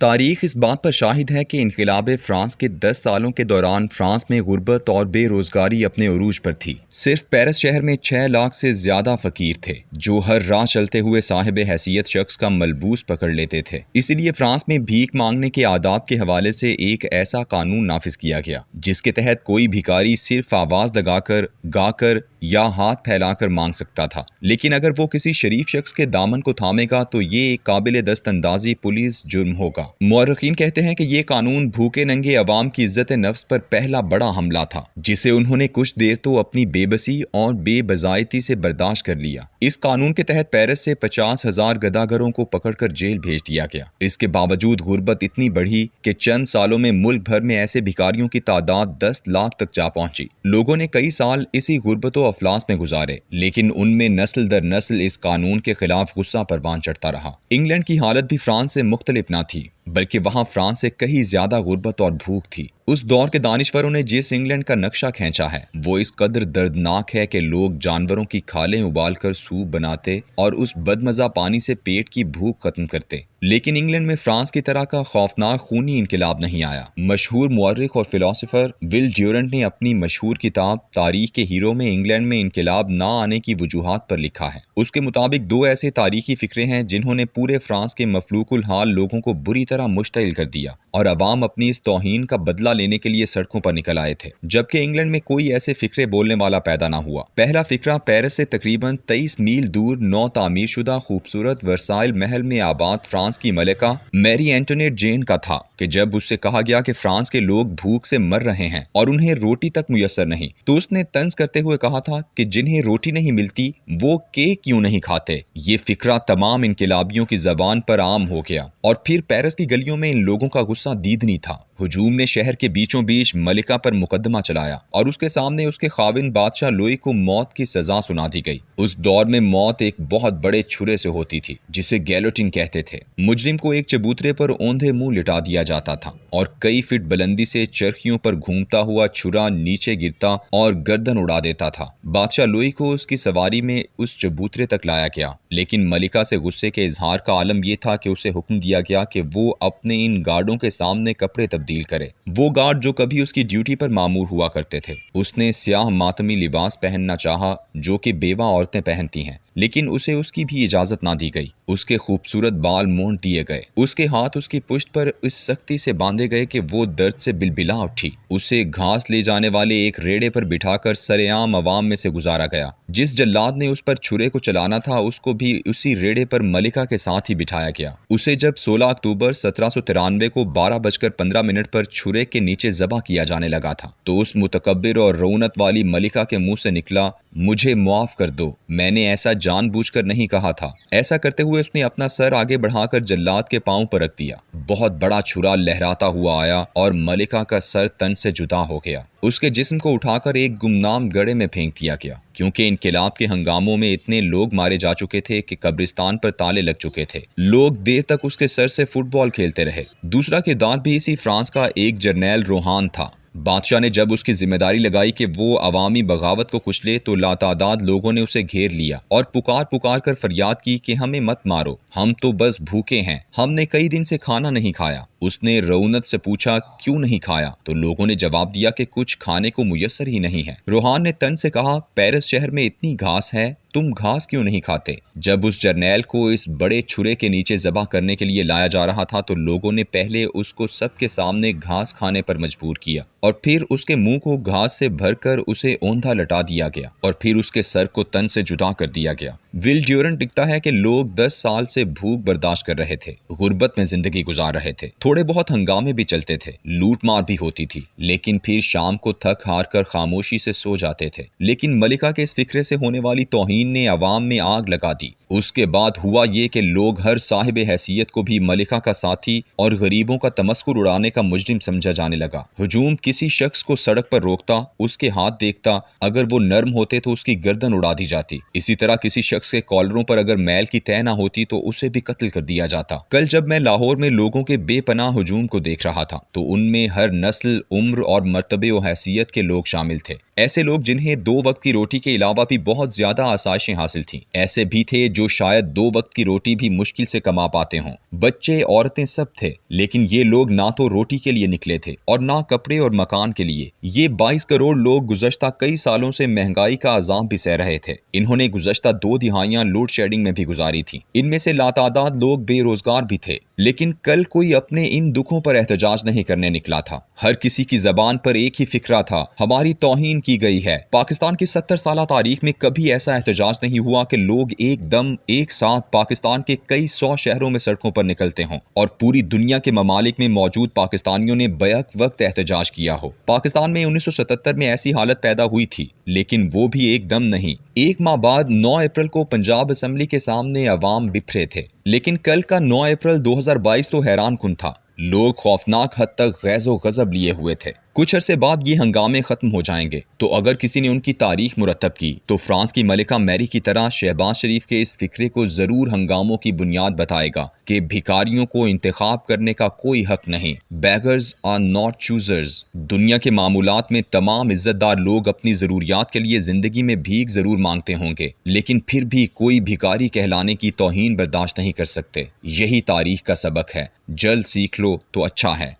तारीख इस बात पर शाहिद है कि इनक़िलाब फ़्रांस के 10 सालों के दौरान फ़्रांस में गुर्बत और बेरोज़गारी अपने उरूज पर थी। सिर्फ पेरिस शहर में 6 लाख से ज़्यादा फ़कीर थे, जो हर राह चलते हुए साहिब हैसियत शख्स का मलबूस पकड़ लेते थे। इसीलिए फ़्रांस में भीख मांगने के आदाब के हवाले से एक ऐसा कानून नाफिज किया गया, जिसके तहत कोई भिखारी सिर्फ आवाज़ लगाकर, गाकर या हाथ फैलाकर मांग सकता था। लेकिन अगर वो किसी शरीफ शख्स के दामन को थामेगा तो ये एक काबिल दस्तअंदाजी पुलिस जुर्म होगा। मुअर्रिखीन कहते हैं कि ये कानून भूखे नंगे अवाम की इज्जत नफ्स पर पहला बड़ा हमला था, जिसे उन्होंने कुछ देर तो अपनी बेबसी और बेबजायती से बर्दाश्त कर लिया। इस कानून के तहत पेरिस से 50,000 गदागरों को पकड़कर जेल भेज दिया गया। इसके बावजूद गुर्बत इतनी बढ़ी कि चंद सालों में मुल्क भर में ऐसे भिखारियों की तादाद 10 लाख तक जा पहुंची। लोगों ने कई साल इसी गुर्बत व अफलास में गुजारे, लेकिन उनमें नस्ल दर नस्ल इस कानून के खिलाफ गुस्सा परवान चढ़ता रहा। इंग्लैंड की हालत भी फ्रांस से मुख्तलिफ ना थी, बल्कि वहां फ्रांस से कहीं ज्यादा गुर्बत और भूख थी। उस दौर के दानिश्वरों ने जिस इंग्लैंड का नक्शा खींचा है वो इस कदर दर्दनाक है कि लोग जानवरों की खालें उबालकर सूप बनाते और उस बदमजा पानी से पेट की भूख खत्म करते। लेकिन इंग्लैंड में फ्रांस की तरह का खौफनाक खूनी इनकलाब नहीं आया। मशहूर मुअर्रिख और फिलोसोफर विल ड्यूरेंट ने अपनी मशहूर किताब तारीख के हीरो में इंग्लैंड में इनकलाब ना आने की वजूहात पर लिखा है। उसके मुताबिक 2 ऐसे तारीखी फिक्रे हैं जिन्होंने पूरे फ्रांस के मफलूकुल हाल लोगों को बुरी तरह मुश्तइल कर दिया और अवाम अपनी इस तौहीन का बदला लेने के लिए सड़कों पर निकल आए थे, जबकि इंग्लैंड में कोई ऐसे फिक्रे बोलने वाला पैदा ना हुआ। पहला फिक्रा पेरिस से तकरीबन 23 मील दूर नौ तामीर शुदा खूबसूरत वर्साइल महल में आबाद फ्रांस की मलिका मैरी एंटोनेट जेन का था कि जब उससे कहा गया कि फ्रांस के लोग भूख से मर रहे हैं और उन्हें रोटी तक मुयस्सर नहीं, तो उसने तंज करते हुए कहा था कि जिन्हें रोटी नहीं मिलती वो केक क्यों नहीं खाते। ये फिक्रा तमाम इनकिलाबियों की जबान पर आम हो गया और फिर पेरिस की गलियों में इन लोगों का गुस्सा दीदनी था। हुजूम ने शहर के बीचों बीच मलिका पर मुकदमा चलाया और उसके सामने उसके खाविंद बादशाह लुई को मौत की सजा सुना दी गई। उस दौर में मौत एक बहुत बड़े छुरे से होती थी, जिसे गैलोटिन कहते थे। मुजरिम को एक चबूतरे पर औंधे मुंह लिटा दिया जाता था और कई फीट बुलंदी से चरखियों पर घूमता हुआ छुरा नीचे गिरता और गर्दन उड़ा देता था। बादशाह लुई को उसकी सवारी में उस चबूतरे तक लाया गया, लेकिन मलिका से गुस्से के इजहार का आलम यह था कि उसे हुक्म दिया गया कि वो अपने इन गार्डों के सामने कपड़े तब्दील करे। वो गार्ड जो कभी उसकी ड्यूटी पर मामूर हुआ करते थे। उसने स्याह मातमी लिबास पहनना चाहा जो कि बेवा औरतें पहनती हैं, लेकिन उसे उसकी भी इजाजत ना दी गई। उसके खूबसूरत बाल मोड़ दिए गए, उसके हाथ उसकी पुश्त पर इस सख्ती से बांधे गए कि वो दर्द से बिलबिला उठी। उसे घास ले जाने वाले एक रेड़े पर बिठाकर सरेआम अवाम में से गुजारा गया। जिस जल्लाद ने उस पर छुरे को चलाना था उसको भी उसी रेड़े पर मलिका के साथ ही बिठाया गया। उसे जब 16 अक्टूबर 1793 को 12:15 पर छुरे के नीचे ज़बह किया जाने लगा था, तो उस मुतकब्बिर और रौनत वाली मलिका के मुंह से निकला, मुझे मुआफ कर दो, मैंने ऐसा जानबूझकर नहीं कहा था। ऐसा करते हुए उसने अपना सर आगे बढ़ाकर जल्लाद के पांव पर रख दिया। बहुत बड़ा छुरा लहराता हुआ आया और मलिका का सर तन से जुदा हो गया। उसके जिस्म को उठाकर एक गुमनाम गड्ढे में फेंक दिया गया, क्योंकि इनकिलाब के हंगामों में इतने लोग मारे जा चुके थे कि कब्रिस्तान पर ताले लग चुके थे। लोग देर तक उसके सर से फुटबॉल खेलते रहे। दूसरा किरदार भी इसी फ्रांस का एक जर्नैल रोहान था। बादशाह ने जब उसकी जिम्मेदारी लगाई कि वो अवामी बगावत को कुचले, तो लातादाद लोगों ने उसे घेर लिया और पुकार पुकार कर फरियाद की कि हमें मत मारो, हम तो बस भूखे हैं, हमने कई दिन से खाना नहीं खाया। उसने रौनत से पूछा क्यों नहीं खाया, तो लोगों ने जवाब दिया कि कुछ खाने को मुयस्सर ही नहीं है। रोहान ने तन से कहा, पेरिस शहर में इतनी घास है, तुम घास क्यों नहीं खाते। जब उस जर्नैल को इस बड़े छुरे के नीचे ज़बह करने के लिए लाया जा रहा था, तो लोगों ने पहले उसको सबके सामने घास खाने पर मजबूर किया और फिर उसके मुंह को घास से भरकर उसे औंधा लटा दिया गया और फिर उसके सर को तन से जुदा कर दिया गया। विल ड्यूरेंट लिखता है कि लोग 10 साल से भूख बर्दाश्त कर रहे थे, गुर्बत में जिंदगी गुजार रहे थे। थोड़े बहुत हंगामे भी चलते थे, लूट मार भी होती थी, लेकिन फिर शाम को थक हार कर खामोशी से सो जाते थे। लेकिन मलिका के इस फिक्रे से होने वाली तौहीन ने अवाम में आग लगा दी। उसके बाद हुआ ये कि लोग हर साहिब हैसियत को भी मलिका का साथी और गरीबों का तमस्कुर उड़ाने का मुजरिम समझा जाने लगा। हुजूम किसी शख्स को सड़क पर रोकता, उसके हाथ देखता, अगर वो नर्म होते तो उसकी गर्दन उड़ा दी जाती। इसी तरह किसी शख्स के कॉलरों पर अगर मैल की तह ना होती तो उसे भी कत्ल कर दिया जाता। कल जब मैं लाहौर में लोगों के बेपनाह हुजूम को देख रहा था, तो उनमें हर नस्ल, उम्र और मर्तबे और हैसियत के लोग शामिल थे। ऐसे लोग जिन्हें 2 वक्त की रोटी के अलावा भी बहुत ज्यादा आसाइशें हासिल थीं। ऐसे भी थे जो जो शायद 2 वक्त की रोटी भी मुश्किल से कमा पाते हों। बच्चे औरतें सब थे, लेकिन ये लोग ना तो रोटी के लिए निकले थे और ना कपड़े और मकान के लिए। ये 22 करोड़ लोग गुज़श्ता कई सालों से महंगाई का अज़ाब भी सह रहे थे। इन्होंने गुज़श्ता 2 दिहाइयां लोड शेडिंग में भी गुजारी थी। इनमें से लातादाद लोग बेरोजगार भी थे। लेकिन कल कोई अपने इन दुखों पर एहतजाज नहीं करने निकला था। हर किसी की जबान पर एक ही फिक्रा था, हमारी तौहीन की गई है। पाकिस्तान की 70 साल तारीख में कभी ऐसा एहतजाज नहीं हुआ कि लोग एकदम एक साथ पाकिस्तान के कई 100 शहरों में सड़कों पर निकलते हों और पूरी दुनिया के ममालिक में मौजूद पाकिस्तानियों ने बैक वक्त एहतजाज किया हो। पाकिस्तान में 1977 में ऐसी हालत पैदा हुई थी, लेकिन वो भी एकदम नहीं। 1 माह बाद 9 अप्रैल को पंजाब असम्बली के सामने अवाम बिखरे थे। लेकिन कल का 9 अप्रैल 2022 तो हैरान कुन था। लोग खौफनाक हद तक गैज़ो गज़ब लिए हुए थे। कुछ अरसे बाद ये हंगामे खत्म हो जाएंगे। तो अगर किसी ने उनकी तारीख मुरतब की तो फ्रांस की मलिका मैरी की तरह शहबाज शरीफ के इस फिक्रे को जरूर हंगामों की बुनियाद बताएगा कि भिखारियों को इंतखाब करने का कोई हक नहीं। Beggars are not choosers. दुनिया के मामूलात में तमाम इज्जतदार लोग अपनी जरूरियात के लिए जिंदगी में भीख जरूर मांगते होंगे, लेकिन फिर भी कोई भिखारी कहलाने की तौहीन बर्दाश्त नहीं कर सकते। यही तारीख का सबक है। जल्द सीख लो तो अच्छा है।